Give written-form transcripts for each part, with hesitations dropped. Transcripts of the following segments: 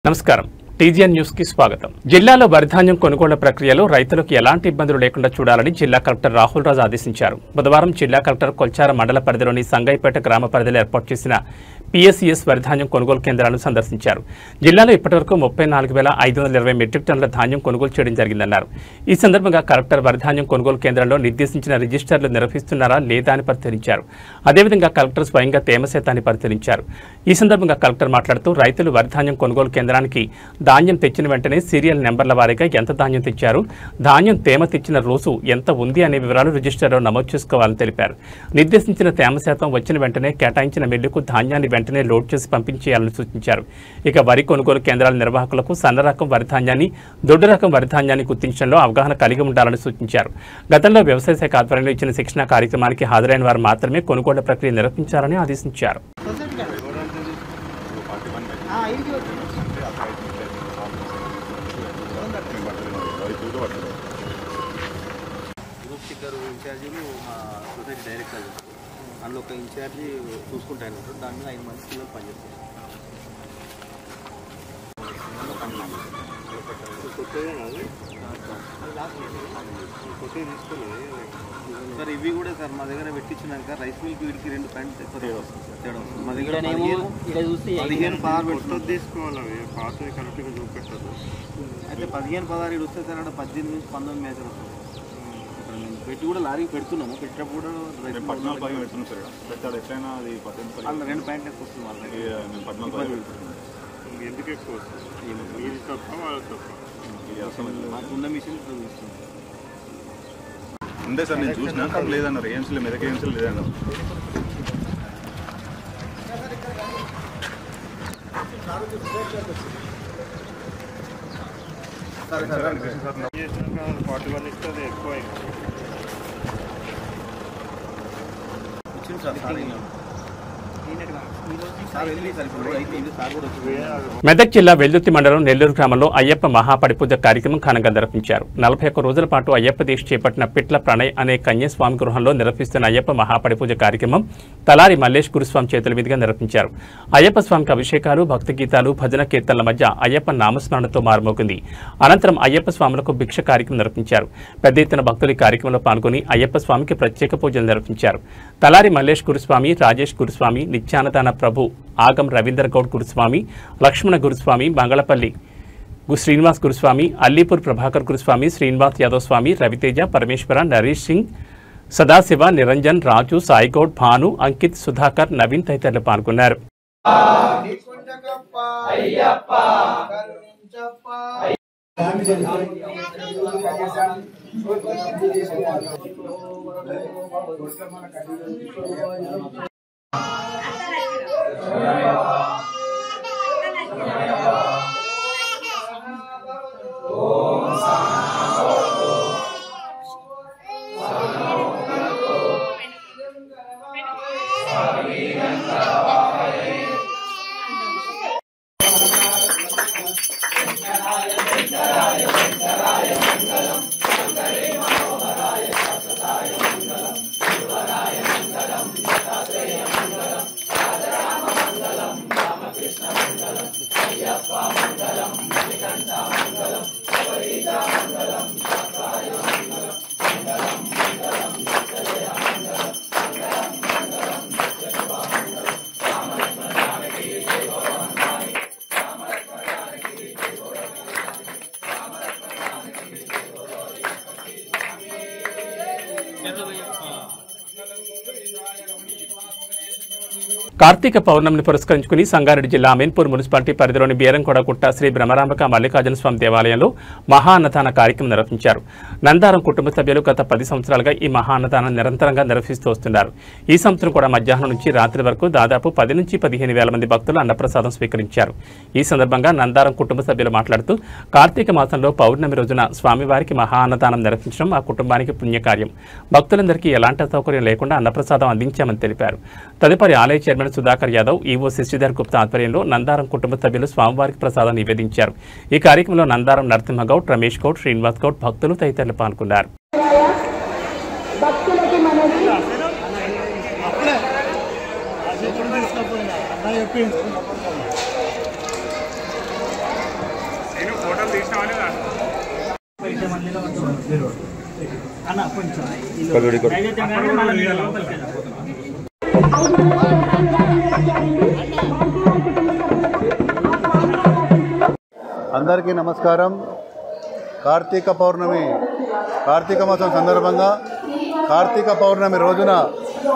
నమస్కారం TGN news కి స్వాగతం. జిల్లాలో వరిధాన్యం కొనుగోళ్ల ప్రక్రియలో రైతులకు ఎలాంటి ఇబ్బందులు లేకుండా చూడాలని జిల్లా కలెక్టర్ రాహుల్ రాజ్ ఆదేశించారు. బుధవారం జిల్లా కలెక్టర్ కొల్చార మండల పరిధిలోని సంగైపేట గ్రామ పరిధిలో ఏర్పాటు చేసిన PSES వరిధాన్యం కొనుగోలు కేంద్రాలను సందర్శించారు. జిల్లాలో ఇప్పటివరకు 34,520 మెట్రిక్ టన్నుల ధాన్యం కొనుగోలు చేయడం జరిగిందన్నారు. ఈ సందర్భంగా కలెక్టర్ వరిధాన్యం కొనుగోలు కేంద్రంలో నిర్దేశించిన రిజిస్టర్లు నిర్వహిస్తున్నారా లేదా అని పరిశీలించారు. అదేవిధంగా కలెక్టర్ స్వయంగా తేమ శాతాన్ని పరిశీలించారు. ఈ సందర్భంగా కలెక్టర్ మాట్లాడుతూ రైతులు వరిధాన్యం కొనుగోలు కేంద్రానికి ధాన్యం తెచ్చిన వెంటనే సీరియల్ నెంబర్ల వారీగా ఎంత ధాన్యం తెచ్చారు, ధాన్యం తేమ తెచ్చిన రోజు ఎంత ఉంది అనే వివరాలు రిజిస్టర్లో నమోదు చేసుకోవాలని తెలిపారు. నిర్దేశించిన తేమ శాతం వచ్చిన వెంటనే కేటాయించిన మిల్లుకు ధాన్యాన్ని వెంటనే లోడ్ చేసి పంపించేయాలని సూచించారు. ఇక వరి కొనుగోలు కేంద్రాల నిర్వాహకులకు సన్న రకం వరిధాన్యాన్ని, దొడ్డు రకం వరిధాన్యాన్ని గుర్తించడంలో అవగాహన కలిగి ఉండాలని సూచించారు. గతంలో వ్యవసాయ శాఖ ఆధ్వర్యంలో ఇచ్చిన శిక్షణ కార్యక్రమానికి హాజరైన వారు మాత్రమే కొనుగోళ్ల ప్రక్రియ నిర్వహించాలని ఆదేశించారు. ఇన్ఛార్జీలు మా సొసైటీ డైరెక్టర్ అందులో ఒక ఇన్ఛార్జి చూసుకుంటాను. దాని మీద 5 మంది పిల్లలు పనిచేస్తారు. సార్ ఇవి కూడా సార్ మా దగ్గర పెట్టించినాక రైస్ మిల్క్ వీడికి 2 పాయింట్ తేడా వస్తుంది. మా దగ్గర 15-16 తీసుకోవాలి. పాత కరెక్ట్గా చూపెట్టారు. అయితే 15-16 వస్తే సార్ అక్కడ 18 నుంచి 19 మేజర్ వస్తుంది. పెట్టి కూడా లారీ పెడుతున్నాము. పెట్టినప్పుడు కూడా 14 పెడుతున్నాం సార్. పెట్టాడు ఎట్లయినా అది 2 పాయింట్ ఎక్కువ వస్తుంది. వాళ్ళకి మేము 14 ఎందుకు ఎక్కువ వస్తుంది? మాకున్న మిషన్ చూపిస్తుంది ఉండే సార్. నేను చూసినా లేదన్నారు. ఏఎంసీలో మెదక్ ఏఎంసీలో లేదన్నారు. ఎక్కువ మెదక్ జిల్లా వెల్దుర్తి మండలం నెల్లూరు గ్రామంలో అయ్యప్ప మహాపడిపూజ కార్యక్రమం ఘనంగా నిర్వహించారు. 41 రోజుల పాటు అయ్యప్ప దీక్ష చేపట్టిన పిట్ల ప్రణయ్ అనే కన్యాస్వామి గృహంలో నిర్వహిస్తున్న అయ్యప్ప మహాపడిపూజ కార్యక్రమం తలారి మల్లేష్ గురుస్వామి చేతుల మీదుగా నిర్వహించారు. అయ్యప్ప స్వామికి అభిషేకాలు, భక్తి గీతాలు, భజన కీర్తనల మధ్య అయ్యప్ప నామస్మరణతో మారుమోగింది. అనంతరం అయ్యప్ప స్వాములకు భిక్ష కార్యక్రమం నిర్వహించారు. పెద్ద ఎత్తున భక్తులు ఈ కార్యక్రమంలో పాల్గొని అయ్యప్ప స్వామికి ప్రత్యేక పూజలు నిర్వహించారు. తలారి మల్లేష్ గురుస్వామి, రాజేష్ గురుస్వామి, నిత్యానదాన ప్రభు ఆగం రవీందర్ గౌడ్ గురుస్వామి, లక్ష్మణ గురుస్వామి, మంగళపల్లి శ్రీనివాస్ గురుస్వామి, అల్లీపూర్ ప్రభాకర్ గురుస్వామి, శ్రీనివాస్ యాదవ్ స్వామి, రవితేజ, పరమేశ్వర, నరీష్ సింగ్, సదాశివ, నిరంజన్, రాజు, సాయిగౌడ్, భాను, అంకిత్, సుధాకర్, నవీన్ తదితరులు పాల్గొన్నారు. కార్తీక పౌర్ణమిని పురస్కరించుకుని సంగారెడ్డి జిల్లా అమీన్పూర్ మున్సిపాలిటీ పరిధిలోని బీరంకొండగుట్ట శ్రీ బ్రహ్మరాంబక మల్లికార్జున స్వామి దేవాలయంలో మహా అన్నదాన కార్యక్రమం నిర్వహించారు. నందారం కుటుంబ సభ్యులు గత 10 సంవత్సరాలుగా ఈ మహా అన్నదానం నిరంతరంగా నిర్వహిస్తూ వస్తున్నారు. ఈ సంవత్సరం కూడా మధ్యాహ్నం నుంచి రాత్రి వరకు దాదాపు 10 నుంచి 15 వేల మంది భక్తులు అన్నప్రసాదం స్వీకరించారు. ఈ సందర్భంగా నందారం కుటుంబ సభ్యులు మాట్లాడుతూ కార్తీక మాసంలో పౌర్ణమి రోజున స్వామివారికి మహా అన్నదానం నిర్వహించడం ఆ కుటుంబానికి పుణ్యకార్యం. భక్తులందరికీ ఎలాంటి సౌకర్యం లేకుండా అన్నప్రసాదం అందించామని తెలిపారు. తదుపరి ఆలయ చైర్మన్ సుధాకర్ యాదవ్, ఈవో శశిధర్ గుప్తా ఆధ్వర్యంలో నందారం కుటుంబ సభ్యులు స్వామివారికి ప్రసాదం నివేదించారు. ఈ కార్యక్రమంలో నందారం నరసింహగౌడ్, రమేష్ గౌడ్, శ్రీనివాస్ గౌడ్, భక్తులు తదితరులు పాల్గొన్నారు. అందరికీ నమస్కారం. కార్తీక పౌర్ణమి, కార్తీక మాసం సందర్భంగా కార్తీక పౌర్ణమి రోజున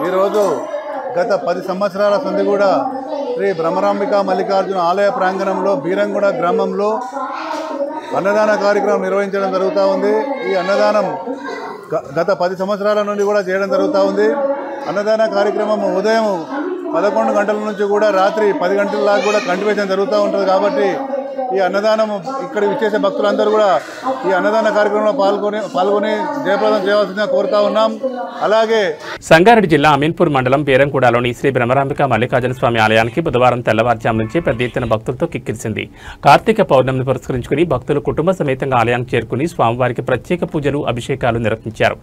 ఈరోజు గత 10 సంవత్సరాల సంది కూడా శ్రీ భ్రమరాంబిక మల్లికార్జున ఆలయ ప్రాంగణంలో బీరంగూడ గ్రామంలో అన్నదాన కార్యక్రమం నిర్వహించడం జరుగుతూ ఉంది. ఈ అన్నదానం గత 10 సంవత్సరాల నుండి కూడా చేయడం జరుగుతూ ఉంది. అన్నదాన కార్యక్రమం ఉదయం 11 గంటల నుంచి కూడా రాత్రి 10 గంటల దాకా కూడా కంటిన్యూషన్ జరుగుతూ ఉంటుంది. కాబట్టి ఈ అన్నదానం ఇక్కడ విచ్చేసే భక్తులందరూ కూడా ఈ అన్నదాన కార్యక్రమంలో పాల్గొని జయప్రదం చేయవలసిందిగా కోరుతా ఉన్నాం. అలాగే సంగారెడ్డి జిల్లా అమీన్పూర్ మండలం బీరంగూడలోని శ్రీ భ్రమరాంబిక మల్లికార్జున స్వామి ఆలయానికి బుధవారం తెల్లవారుజాము నుంచి పెద్ద ఎత్తున భక్తులతో కిక్కిరిసింది. కార్తీక పౌర్ణమిని పురస్కరించుకుని భక్తులు కుటుంబ సమేతంగా ఆలయానికి చేరుకుని స్వామివారికి ప్రత్యేక పూజలు అభిషేకాలు నిర్వహించారు.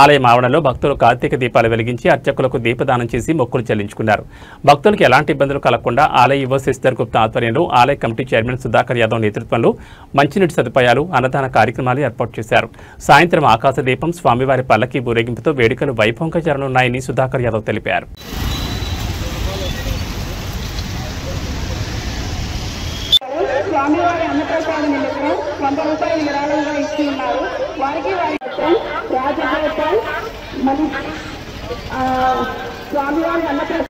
ఆలయం ఆవరణలో భక్తులు కార్తీక దీపాలు వెలిగించి అర్చకులకు దీపదానం చేసి మొక్కులు చెల్లించుకున్నారు. భక్తులకు ఎలాంటి ఇబ్బందులు కలగకుండా ఆలయ యువ శశిధర్ గుప్తా ఆధ్వర్యంలో ఆలయ కమిటీ చైర్మన్ సుధాకర్ యాదవ్ నేతృత్వంలో మంచినీటి సదుపాయాలు, అన్నదాన కార్యక్రమాలు ఏర్పాటు చేశారు. సాయంత్రం ఆకాశ దీపం, స్వామివారి పల్లకి ఊరేగింపుతో వేడుకలు వైభవంగా జరగనున్నాయని సుధాకర్ యాదవ్ తెలిపారు. స్వామివారి అన్నప్రసాద నిమిత్తం 100 రూపాయలు విరాళంగా ఇచ్చి ఉన్నారు. వారికి రాజగోపాల్ స్వామివారి అన్నప్రసాద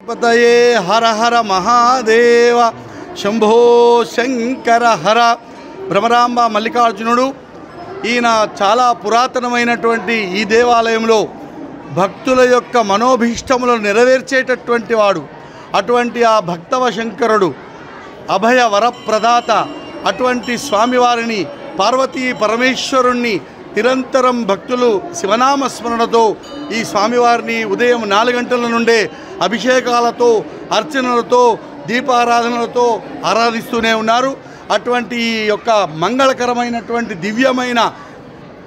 పతయే హర హర మహాదేవ శంభో శంకర హర. భ్రమరాంబ మల్లికార్జునుడు ఈయన చాలా పురాతనమైనటువంటి ఈ దేవాలయంలో భక్తుల యొక్క మనోభీష్టములను నెరవేర్చేటటువంటి వాడు. అటువంటి ఆ భక్తవ శంకరుడు, అభయ వరప్రదాత అటువంటి స్వామివారిని, పార్వతీ పరమేశ్వరుణ్ణి నిరంతరం భక్తులు శివనామస్మరణతో ఈ స్వామివారిని ఉదయం 4 గంటల నుండే అభిషేకాలతో, అర్చనలతో, దీపారాధనలతో ఆరాధిస్తూనే ఉన్నారు. అటువంటి ఈ యొక్క మంగళకరమైనటువంటి దివ్యమైన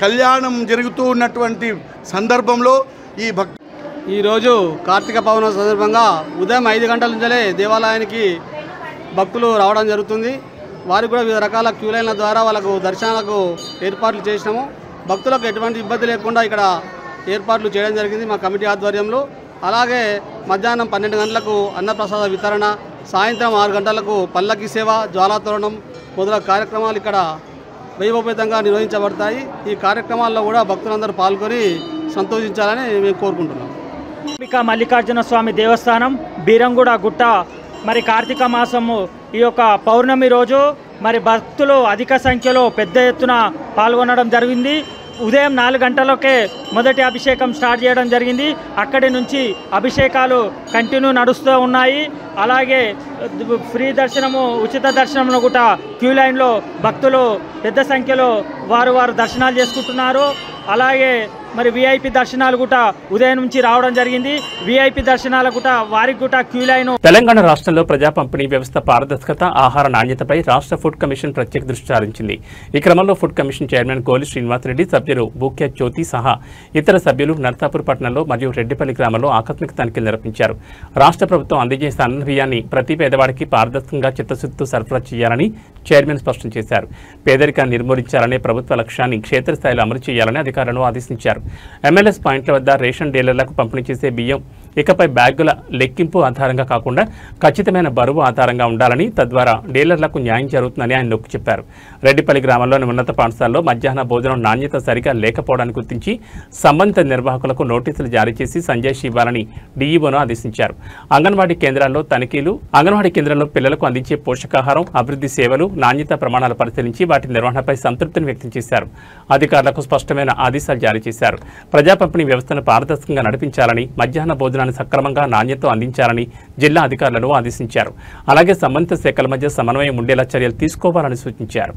కళ్యాణం జరుగుతూ ఉన్నటువంటి సందర్భంలో ఈరోజు కార్తీక పౌర్ణమి సందర్భంగా ఉదయం 5 గంటల నుంచే దేవాలయానికి భక్తులు రావడం జరుగుతుంది. వారికి కూడా వివిధ రకాల క్యూ లైన్ల ద్వారా వాళ్ళకు దర్శనాలకు ఏర్పాట్లు చేసినాము. భక్తులకు ఎటువంటి ఇబ్బంది లేకుండా ఇక్కడ ఏర్పాట్లు చేయడం జరిగింది మా కమిటీ ఆధ్వర్యంలో. అలాగే మధ్యాహ్నం 12 గంటలకు అన్నప్రసాద వితరణ, సాయంత్రం 6 గంటలకు పల్లకి సేవ, జ్వాలాతోరణం మొదలగు కార్యక్రమాలు ఇక్కడ వైభవపేతంగా నిర్వహించబడతాయి. ఈ కార్యక్రమాల్లో కూడా భక్తులందరూ పాల్గొని సంతోషించాలని మేము కోరుకుంటున్నాం. మల్లికార్జున స్వామి దేవస్థానం బీరంగూడ గుట్ట మరి కార్తీక మాసము ఈ యొక్క పౌర్ణమి రోజు మరి భక్తులు అధిక సంఖ్యలో పెద్ద ఎత్తున పాల్గొనడం జరిగింది. ఉదయం 4 గంటలకే మొదటి అభిషేకం స్టార్ట్ చేయడం జరిగింది. అక్కడి నుంచి అభిషేకాలు కంటిన్యూ నడుస్తూ ఉన్నాయి. అలాగే ఫ్రీ దర్శనము, ఉచిత దర్శనము కూడా క్యూ లైన్లో భక్తులు పెద్ద సంఖ్యలో వారు దర్శనాలు చేసుకుంటున్నారు. అలాగే మరి విఐపి దర్శనాలు కూడా ఉదయం నుంచి రావడం జరిగింది. విఐపి దర్శనాల కూడా వారికి కూడా క్యూ లైన్. తెలంగాణ రాష్ట్రంలో ప్రజా పంపిణీ వ్యవస్థ పారదర్శకత, ఆహార నాణ్యతపై రాష్ట్ర ఫుడ్ కమిషన్ ప్రత్యేక దృష్టి సారించింది. ఈ క్రమంలో ఫుడ్ కమిషన్ చైర్మన్ గోలి శ్రీనివాసరెడ్డి, సభ్యులు బూక్యా జ్యోతి సహా ఇతర సభ్యులు నర్సాపూర్ పట్టణంలో మరియు రెడ్డిపల్లి గ్రామంలో ఆకస్మిక తనిఖీలు నిర్వహించారు. రాష్ట్ర ప్రభుత్వం అందజేసే అన్న బియ్యాన్ని ప్రతి పేదవాడికి పారదర్శకంగా చిత్తశుద్ధితో సరఫరా చేయాలని చైర్మన్ స్పష్టం చేశారు. పేదరికాన్ని నిర్మూలించాలనే ప్రభుత్వ లక్ష్యాన్ని క్షేత్రస్థాయిలో అమలు చేయాలని అధికారులను ఆదేశించారు. ఎంఎల్ఎస్ పాయింట్ల వద్ద రేషన్ డీలర్లకు పంపిణీ చేసే బియ్యం ఇకపై బ్యాగుల లెక్కింపు ఆధారంగా కాకుండా ఖచ్చితమైన బరువు ఆధారంగా ఉండాలని, తద్వారా డీలర్లకు న్యాయం జరుగుతుందని ఆయన నొక్కి చెప్పారు. రెడ్డిపల్లి గ్రామంలోని ఉన్నత పాఠశాలలో మధ్యాహ్న భోజనం నాణ్యత సరిగా లేకపోవడాన్ని గుర్తించి సంబంధిత నిర్వాహకులకు నోటీసులు జారీ చేసి సంజాయిషీ ఇవ్వాలని డీఈఓను ఆదేశించారు. అంగన్వాడీ కేంద్రాల్లో తనిఖీలు, అంగన్వాడీ కేంద్రంలో పిల్లలకు అందించే పోషకాహారం, అభివృద్ధి సేవలు, నాణ్యత ప్రమాణాలు పరిశీలించి వాటి నిర్వహణపై సంతృప్తిని వ్యక్తం చేశారు. అధికారులకు స్పష్టమైన ఆదేశాలు జారీ చేశారు. ప్రజా పంపిణీ వ్యవస్థను పారదర్శకంగా నడిపించాలని, మధ్యాహ్న భోజనాన్ని సక్రమంగా నాణ్యతతో అందించాలని జిల్లా అధికారులను ఆదేశించారు. అలాగే సంబంధిత శాఖల మధ్య సమన్వయం ఉండేలా చర్యలు తీసుకోవాలని సూచించారు.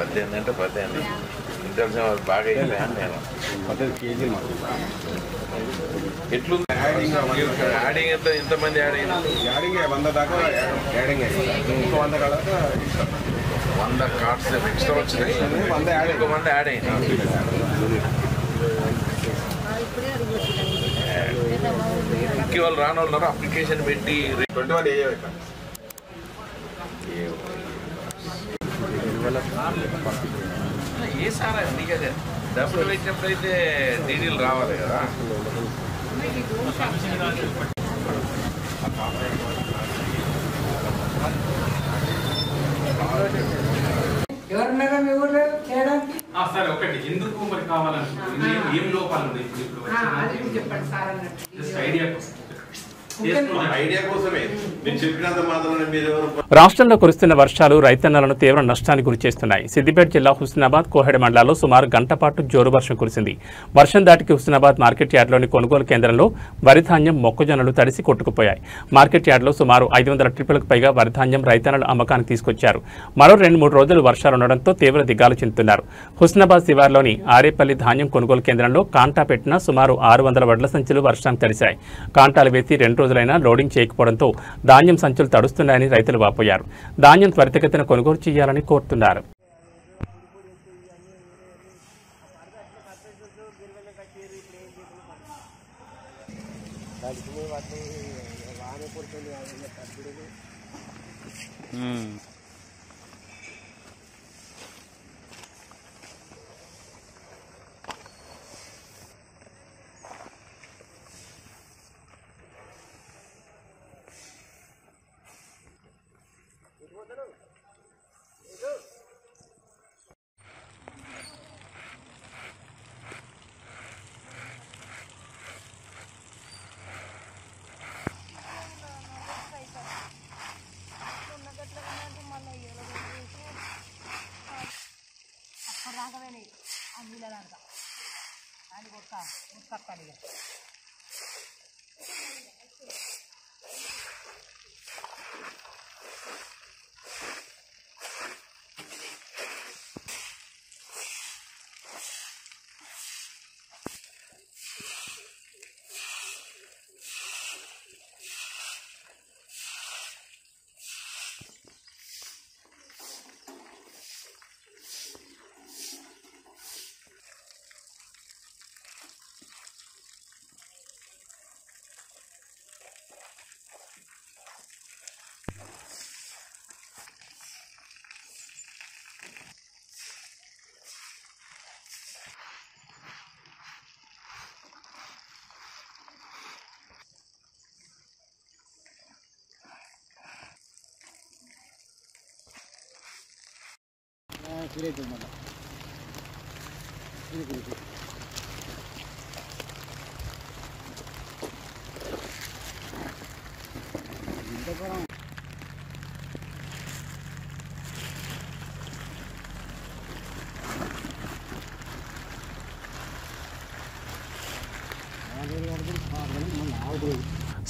అంటే 18 ఇంటర్ బాగా నేను 18 కేజీలు ఎట్లుంది యాడింగ్ ఎంతమంది యాడింగ్ 100 దాకా యాడింగ్ ఇంకో 100 కాదు 100 కార్డ్స్ ఎక్స్ట్రా వచ్చినాయి 100 యాడ్ ఇంకో 100 యాడ్ అయింది ఇంకే వాళ్ళు రాని వాళ్ళు అప్లికేషన్ పెట్టి 21 ఏ సారా నీకు అదే డబ్బులు పెట్టినప్పుడైతే డీడీలు రావాలి కదా ఎవరున్నారా మీ ఊళ్ళో చేయడానికి సరే ఒకటి ఎందుకు మరి కావాలనుకుంటున్నారు ఏం లోపాలు ఉన్నాయి చెప్పండి సార్ అన్నట్టు ఐడియా కోసమే నేను చెప్పినంత మాత్రమే మీరు రాష్ట్రంలో కురుస్తున్న వర్షాలు రైతన్నలను తీవ్ర నష్టానికి గురిచేస్తున్నాయి. సిద్దిపేట జిల్లా హుస్నాబాద్ కోహెడ మండలాల్లో సుమారు గంట పాటు జోరు వర్షం కురిసింది. వర్షం దాటికి హుస్నాబాద్ మార్కెట్ యార్డ్లోని కొనుగోలు కేంద్రంలో వరిధాన్యం మొక్కజొన్నలు తడిసి కొట్టుకుపోయాయి. మార్కెట్ యార్డ్లో సుమారు 500 ట్రిప్పులకు పైగా వరిధాన్యం రైతన్నలు అమ్మకానికి తీసుకొచ్చారు. మరో 2-3 రోజులు వర్షాలు ఉండడంతో తీవ్ర దిగాలు చెందుతున్నారు. హుస్నాబాద్ శివార్లోని ఆరేపల్లి ధాన్యం కొనుగోలు కేంద్రంలో కాంటా పెట్టిన సుమారు 600 వడ్ల సంచులు వర్షానికి తడిశాయి. కాంటాలు వేసి 2 రోజులైనా లోడింగ్ చేయకపోవడంతో ధాన్యం సంచులు తడుస్తున్నాయని రైతులు వాపోయారు. ధాన్యం త్వరితగతిన కొనుగోలు చేయాలని కోరుతున్నారు.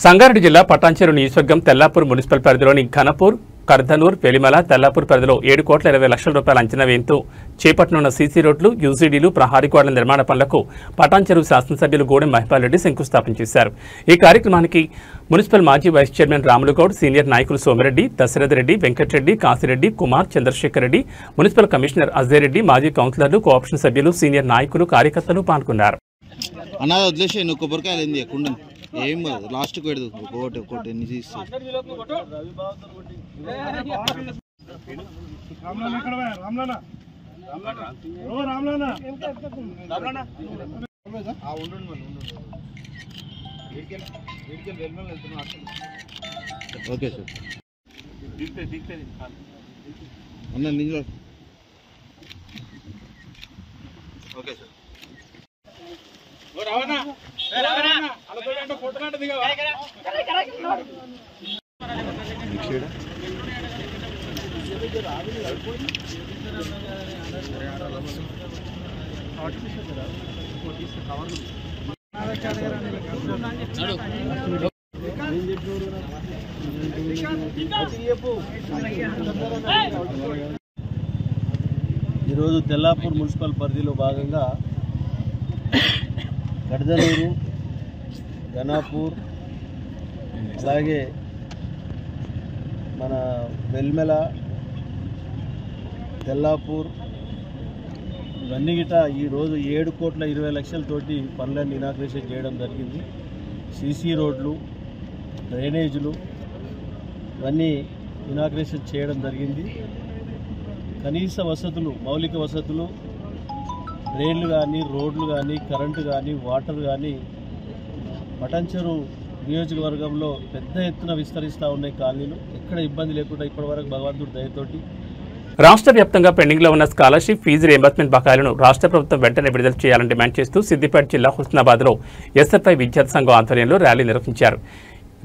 సంగారెడ్డి జిల్లా పటాన్చెరు నియోజకవర్గం తెల్లాపూర్ మున్సిపల్ పరిధిలోని ఘనపూర్, కర్దనూర్, వెలిమల, తెల్లాపూర్ పరిధిలో 7,20,00,000 రూపాయల అంచనా వ్యయంతో చేపట్టనున్న సీసీ రోడ్లు, యూసీడీలు, ప్రహారీ గోడల నిర్మాణ పనులకు పటాన్చెరు శాసనసభ్యులు గూడెం మహిపాల్ రెడ్డి శంకుస్థాపన చేశారు. ఈ కార్యక్రమానికి మున్సిపల్ మాజీ వైస్ చైర్మన్ రాములుగౌడ్, సీనియర్ నాయకులు సోమిరెడ్డి, దశరథ్ రెడ్డి, వెంకటరెడ్డి, కాశిరెడ్డి, కుమార్, చంద్రశేఖర్ రెడ్డి, మున్సిపల్ కమిషనర్ అజయ్ రెడ్డి, మాజీ కౌన్సిలర్లు, కోఆప్షన్ సభ్యులు, సీనియర్ నాయకులు, కార్యకర్తలు పాల్గొన్నారు. అన్నా వదిలేసే నువ్వు కొబ్బరికాయలు ఏంది కుండం ఏం లాస్ట్కి పెడదు ఒకటి ఎన్ని తీస్తావు ఓకే సార్ అన్న నిజం ఓకే సార్ ఈరోజు తెల్లాపూర్ మున్సిపల్ పరిధిలో భాగంగా గడ్దలూరు, ఘనాపూర్, అలాగే మన వెల్మెల, తెల్లాపూర్ ఇవన్నీ గిట ఈరోజు 7,20,00,000తోటి పనులన్నీ ఇనాగ్రేషన్ చేయడం జరిగింది. సీసీ రోడ్లు, డ్రైనేజీలు ఇవన్నీ ఇనాగ్రేషన్ చేయడం జరిగింది. కనీస వసతులు, మౌలిక వసతులు, డ్రైన్లు కానీ, రోడ్లు కానీ, కరెంటు కానీ, వాటర్ కానీ పటంచెరు నియోజకవర్గంలో పెద్ద ఎత్తున విస్తరిస్తూ ఉన్నాయి కాలనీలు. ఎక్కడ ఇబ్బంది లేకుండా ఇప్పటివరకు భగవంతుడి దయతోటి రాష్ట్ర వ్యాప్తంగా పెండింగ్ లో ఉన్న స్కాలర్షిప్ ఫీజు రియంబర్స్మెంట్ బకాయిలను రాష్ట్ర ప్రభుత్వం వెంటనే విడుదల చేయాలని డిమాండ్ చేస్తూ సిద్దిపేట జిల్లా హుస్నాబాద్ లో ఎస్ఎఫ్ఐ విద్యార్థి సంఘం ఆధ్వర్యంలో ర్యాలీ నిర్వహించారు.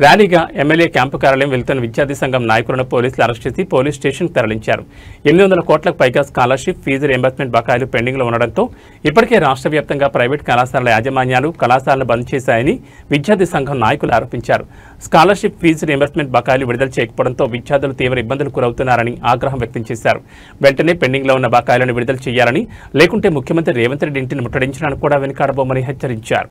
ర్యాలీగా ఎమ్మెల్యే క్యాంపు కార్యాలయం వెళ్తున్న విద్యార్థి సంఘం నాయకులను పోలీసులు అరెస్ట్ చేసి పోలీస్ స్టేషన్కు తరలించారు. 800 కోట్లకు పైగా స్కాలర్షిప్ ఫీజు రియంబర్స్మెంట్ బకాయిలు పెండింగ్లో ఉండడంతో ఇప్పటికే రాష్ట్ర వ్యాప్తంగా ప్రైవేట్ కళాశాలల యాజమాన్యాలు కళాశాలను బంద్ చేశాయని విద్యార్థి సంఘం నాయకులు ఆరోపించారు. స్కాలర్షిప్ ఫీజు రియంబర్స్మెంట్ బకాయిలు విడుదల చేయకపోవడంతో విద్యార్థులు తీవ్ర ఇబ్బందులు గురవుతున్నారని ఆగ్రహం వ్యక్తం చేశారు. వెంటనే పెండింగ్లో ఉన్న బకాయిలను విడుదల చేయాలని, లేకుంటే ముఖ్యమంత్రి రేవంత్ రెడ్డి ఇంటిని ముట్టడించడానికి కూడా వెనుకాడబోమని హెచ్చరించారు.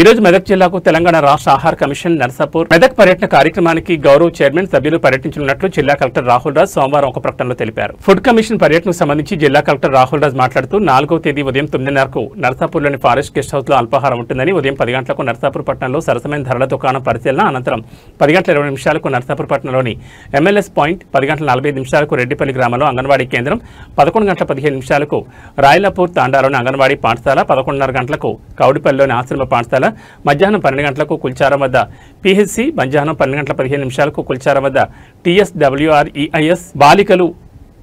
ఈ రోజు మెదక్ జిల్లాకు తెలంగాణ రాష్ట్ర ఆహార కమిషన్ నర్సాపూర్ మెదక్ పర్యటన కార్యక్రమానికి గౌరవ చైర్మన్ సభ్యులు పర్యటించనున్నట్లు జిల్లా కలెక్టర్ రాహుల్ రాజ్ సోమవారం ఒక ప్రకటనలో తెలిపారు. ఫుడ్ కమిషన్ పర్యటనకు సంబంధించి జిల్లా కలెక్టర్ రాహుల్ రాజ్ మాట్లాడుతూ 4వ తేదీ ఉదయం 9:30కు నర్సాపూర్లోని ఫారెస్ట్ గెస్ట్ హౌస్ లో అల్పాహారం ఉంటుందని, ఉదయం 10 గంటలకు నర్సాపూర్ పట్టణంలో సరసమైన ధరల దుకాణం పరిశీలన అనంతరం 10:20 నర్సాపూర్ పట్టణంలోని ఎంఎల్ఎస్ పాయింట్, 10:45 రెడ్డిపల్లి గ్రామంలో అంగన్వాడీ కేంద్రం, 11:15 రాయలాపూర్ తాండాలోని అంగన్వాడీ పాఠశాల, 11:30 గంటలకు కౌడిపల్లిలోని ఆశ్రమ పాఠశాల, మధ్యాహ్నం 12 గంటలకు కుల్చారం వద్ద పిహెచ్సి, మధ్యాహ్నం 12:15 కుల్చారం వద్ద TSWREIS, బాలికలు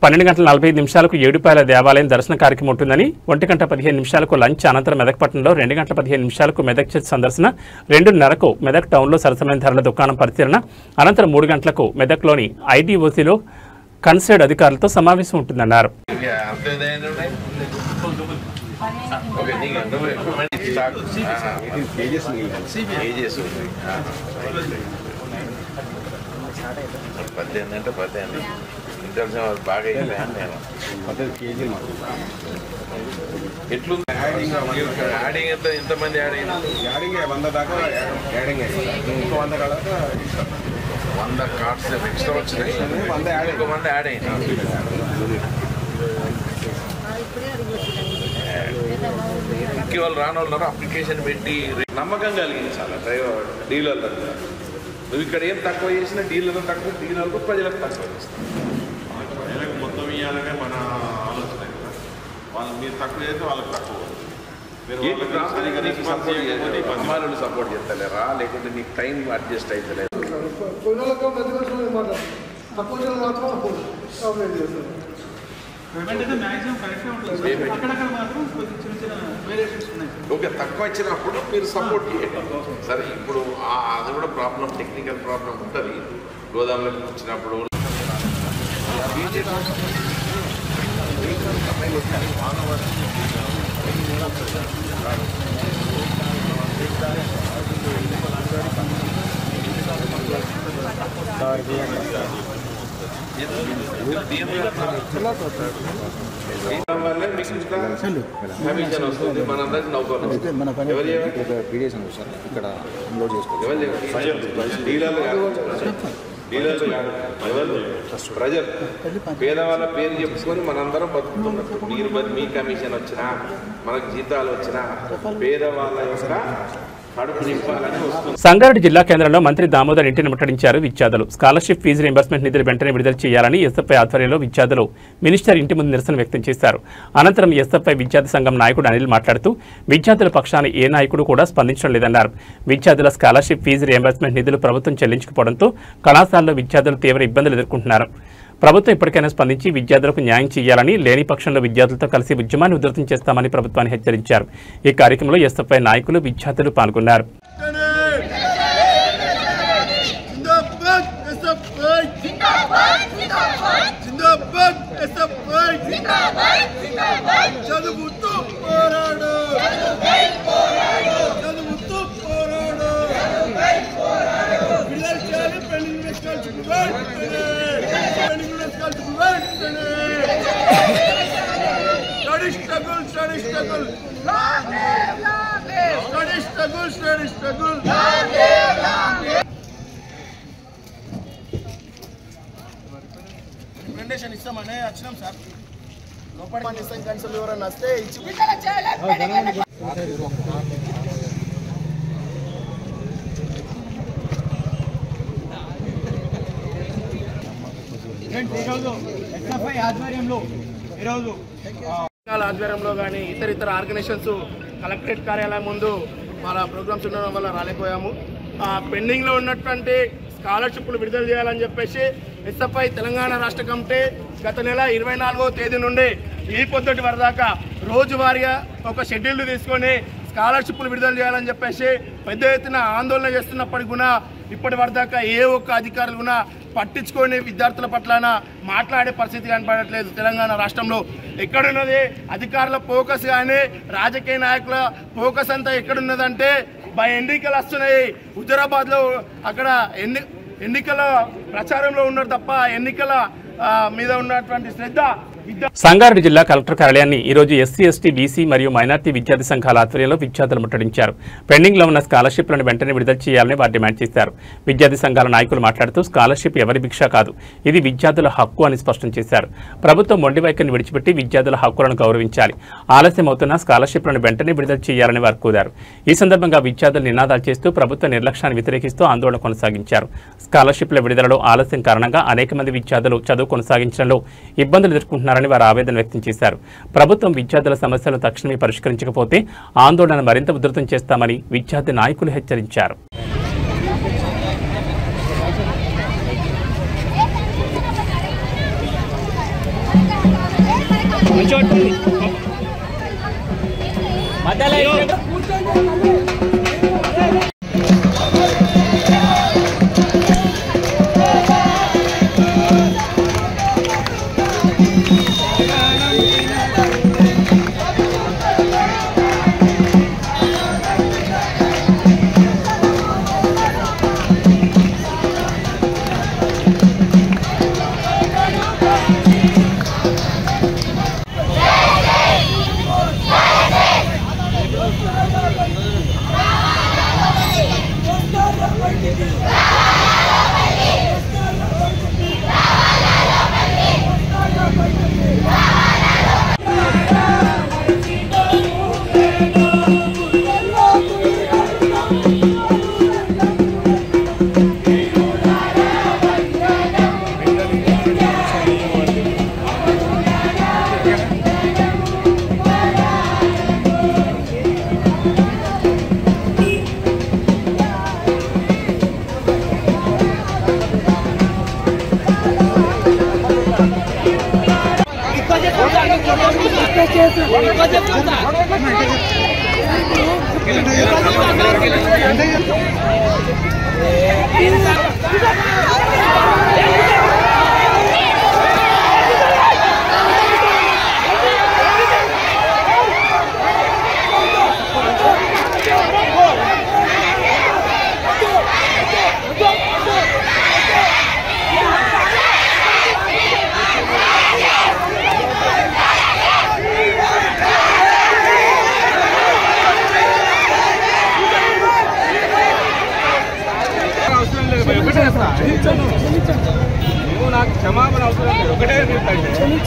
12:45 ఏడుపాయల దేవాలయం దర్శన కార్యక్రమం ఉంటుందని, 1:15 లంచ్ అనంతరం మెదక్ పట్టణంలో 2:15 మెదక్ చర్చ్ సందర్శన, 2:30 మెదక్ టౌన్లో సరసమైన ధరల దుకాణం పరిశీలన, అనంతరం 3 గంటలకు మెదక్లోని IDOCలో కన్సర్డ్ అధికారులతో సమావేశం ఉంటుందన్నారు. బాగా ఎట్లుంది యాడింగ్ ఎంతమంది యాడింగ్ 100 దాకా యాడింగ్ ఇంకో 100 కాలాక 100 కార్డ్స్ ఎక్స్ట్రా వచ్చినాయి, 100 ఇంకో 100 యాడ్ అయింది. ఇంకే వాళ్ళు రాని వాళ్ళు అప్లికేషన్ పెట్టి నమ్మకం కలిగించాలి డ్రైవర్ డీలర్లకు. నువ్వు ఇక్కడ ఏం తక్కువ చేసినా డీలర్లు తక్కువ, డీలర్లు ప్రజలకు తక్కువ చేస్తాం. ప్రజలకు మొత్తం ఇవ్వాలనే మన ఆలోచన కదా. వాళ్ళు మీరు తక్కువ చేస్తే వాళ్ళకి తక్కువ. అమ్మాయిలు సపోర్ట్ చేస్తలేరా, లేకుంటే నీకు టైం అడ్జస్ట్ అవుతలేదు. ఓకే, తక్కువ ఇచ్చినప్పుడు మీరు సపోర్ట్ చేయండి. సరే, ఇప్పుడు అది కూడా ప్రాబ్లం, టెక్నికల్ ప్రాబ్లం ఉంటుంది. గోదాములకు వచ్చినప్పుడు ప్రజలు పేదవాళ్ళ పేరు చెప్పుకొని మనందరం బతుకుతున్నాం. మీరు మీ కమిషన్ వచ్చినా మనకు జీతాలు వచ్చినా పేదవాళ్ళ యొక్క సంగారెడ్డి జిల్లా కేంద్రంలో మంత్రి దామోదర్ ఇంటిని ముట్టడించారు విద్యార్థులు. స్కాలర్షిప్ ఫీజు రీయింబర్స్మెంట్ నిధులు వెంటనే విడుదల చేయాలని ఎస్ఎఫ్ఐ ఆధ్వర్యంలో విద్యార్థులు మినిస్టర్ ఇంటి ముందు నిరసన వ్యక్తం చేశారు. అనంతరం ఎస్ఎఫ్ఐ విద్యార్థి సంఘం నాయకుడు అనిల్ మాట్లాడుతూ విద్యార్థుల పక్షాన ఏ నాయకుడు కూడా స్పందించడం లేదన్నారు. విద్యార్థుల స్కాలర్షిప్ ఫీజు రీయింబర్స్మెంట్ నిధులు ప్రభుత్వం చెల్లించకపోవడంతో కళాశాలలో విద్యార్థులు తీవ్ర ఇబ్బందులు ఎదుర్కొంటున్నారు. ప్రభుత్వం ఇప్పటికైనా స్పందించి విద్యార్థులకు న్యాయం చేయాలని, లేని పక్షంలో విద్యార్థులతో కలిసి ఉద్యమాన్ని ఉధృతం చేస్తామని ప్రభుత్వాన్ని హెచ్చరించారు. ఈ కార్యక్రమంలో ఎస్ఎఫ్ఐ నాయకులు, విద్యార్థులు పాల్గొన్నారు. రికమెండేషన్ ఇస్తామని వచ్చినాం సార్. లోపల ఇస్తాం కన్సల్ ఎవరన్నా వస్తే ఇచ్చి ఆధ్వర్యంలో కానీ ఇతర ఆర్గనైజేషన్స్ కలెక్టరేట్ కార్యాలయం ముందు మన ప్రోగ్రామ్స్ ఉండడం వల్ల రాలేకపోయాము. పెండింగ్లో ఉన్నటువంటి స్కాలర్షిప్లు విడుదల చేయాలని చెప్పేసి ఎస్ఎఫ్ఐ తెలంగాణ రాష్ట్ర కమిటీ గత నెల 24వ తేదీ నుండి ఈ పొద్దుటి వరకు దాకా రోజువారీగా ఒక షెడ్యూల్ తీసుకొని స్కాలర్షిప్లు విడుదల చేయాలని చెప్పేసి పెద్ద ఎత్తున ఆందోళన చేస్తున్నప్పటికి కూడా ఇప్పటి వరకు దాకా ఏ ఒక్క అధికారులు కూడా పట్టించుకొని విద్యార్థుల పట్లన మాట్లాడే పరిస్థితి కనపడట్లేదు. తెలంగాణ రాష్ట్రంలో ఎక్కడున్నది అధికారుల ఫోకస్ కానీ రాజకీయ నాయకుల ఫోకస్ అంతా ఎక్కడున్నదంటే ఎన్నికలు వస్తున్నాయి. హుజరాబాద్లో అక్కడ ఎన్నికల ప్రచారంలో ఉన్నారు తప్ప ఎన్నికల మీద ఉన్నటువంటి శ్రద్ధ. సంగారెడ్డి జిల్లా కలెక్టర్ కార్యాలయాన్ని ఈరోజు ఎస్సీ, ఎస్టీ, బీసీ మరియు మైనార్టీ విద్యార్థి సంఘాల ఆధ్వర్యంలో విద్యార్థులు ముట్టడించారు. పెండింగ్లో ఉన్న స్కాలర్షిప్లను వెంటనే విడుదల చేయాలని వారు డిమాండ్ చేశారు. విద్యార్థి సంఘాల నాయకులు మాట్లాడుతూ స్కాలర్షిప్ ఎవరి భిక్ష కాదు, ఇది విద్యార్థుల హక్కు అని స్పష్టం చేశారు. ప్రభుత్వం మొండి వైఖరిని విడిచిపెట్టి విద్యార్థుల హక్కులను గౌరవించాలి. ఆలస్యం అవుతున్న స్కాలర్షిప్లను వెంటనే విడుదల చేయాలని వారు కోరారు. ఈ సందర్భంగా విద్యార్థులు నినాదాలు చేస్తూ ప్రభుత్వ నిర్లక్ష్యాన్ని వ్యతిరేకిస్తూ ఆందోళన కొనసాగించారు. స్కాలర్షిప్ల విడుదలలో ఆలస్యం కారణంగా అనేక మంది విద్యార్థులు చదువు కొనసాగించడంలో ఇబ్బందులు ఎదుర్కొంటున్నారని వారు ఆవేదన వ్యక్తం చేశారు. ప్రభుత్వం విద్యార్థుల సమస్యలను తక్షణమే పరిష్కరించకపోతే ఆందోళన మరింత ఉధృతం చేస్తామని విద్యార్థి నాయకులు హెచ్చరించారు.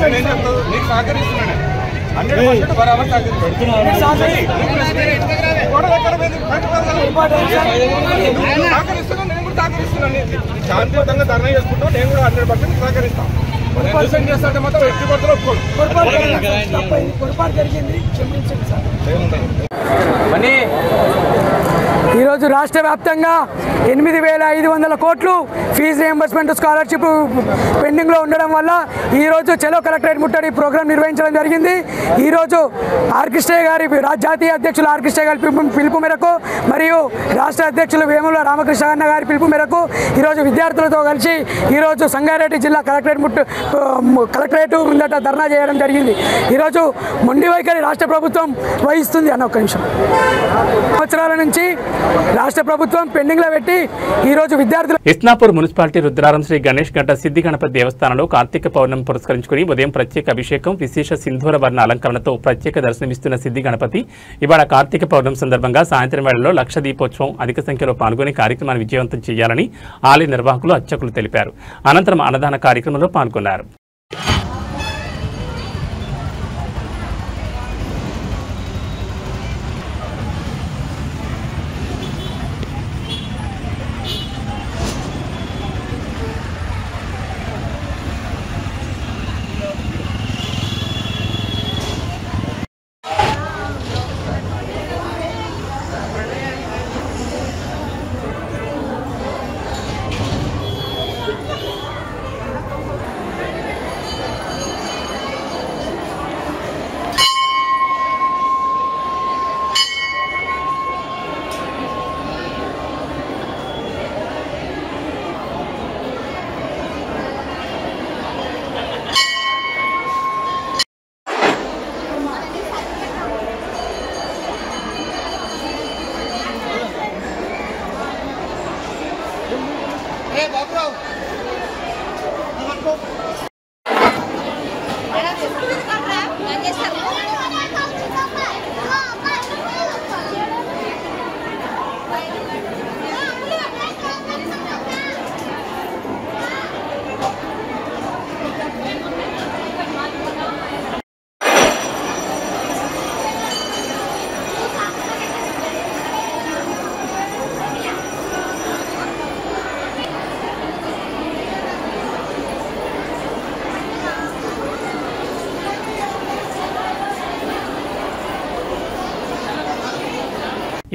నీకు సహకరిస్తున్నాను 100% బరాబర్ సహకరిస్తున్నాను. నేను కూడా సహకరిస్తున్నాను. శాంతియుతంగా ధర్నా చేసుకుంటాను. నేను కూడా 100% సహకరిస్తాను. డిసైన్ చేస్తాంటే మాత్రం ఎట్టి పడుతున్నా ఒప్పుకోడు. పొరపాటు జరిగింది, క్షమించండి సార్. ఈరోజు రాష్ట్ర వ్యాప్తంగా 8,500 కోట్లు ఫీజు రియంబర్స్మెంట్ స్కాలర్షిప్ పెండింగ్లో ఉండడం వల్ల ఈరోజు చలో కలెక్టరేట్ ముట్టడి ప్రోగ్రాం నిర్వహించడం జరిగింది. ఈరోజు ఆర్కెస్ట్రా గారి జాతీయ అధ్యక్షులు ఆర్కెస్ట్రా గారి పిలుపు మేరకు మరియు రాష్ట్ర అధ్యక్షులు వేముల రామకృష్ణ అన్న గారి పిలుపు మేరకు ఈరోజు విద్యార్థులతో కలిసి ఈరోజు సంగారెడ్డి జిల్లా కలెక్టరేట్ ముందట ధర్నా చేయడం జరిగింది. ఈరోజు మొండి వైఖరి రాష్ట్ర ప్రభుత్వం వహిస్తుంది అన్న ఒక్క నిమిషం. సంవత్సరాల నుంచి రాష్ట్ర ప్రభుత్వం పెండింగ్ లో పెట్టి ఈ రోజు విద్యార్థులు ఇస్నాపూర్ మున్సిపాలిటీ రుద్రారం శ్రీ గణేష్ గంట సిద్ధి గణపతి దేవస్థానంలో కార్తీక పౌర్ణమి పురస్కరించుకుని ఉదయం ప్రత్యేక అభిషేకం విశేష సింధూర వర్ణ అలంకరణతో ప్రత్యేక దర్శనమిస్తున్న సిద్ధి గణపతి ఇవాళ కార్తీక పౌర్ణమి సందర్భంగా సాయంత్రం వేళలో లక్ష దీపోత్సవం అధిక సంఖ్యలో పాల్గొని కార్యక్రమాన్ని విజయవంతం చేయాలని ఆలయ నిర్వాహకులు అర్చకులు తెలిపారు. అనంతరం అన్నదాన కార్యక్రమంలో పాల్గొన్నారు.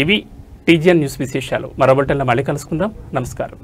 ఇవి టీజీఎన్ న్యూస్ విశేషాలు. మరో బులెటిన్లో మళ్ళీ కలుసుకుందాం. నమస్కారం.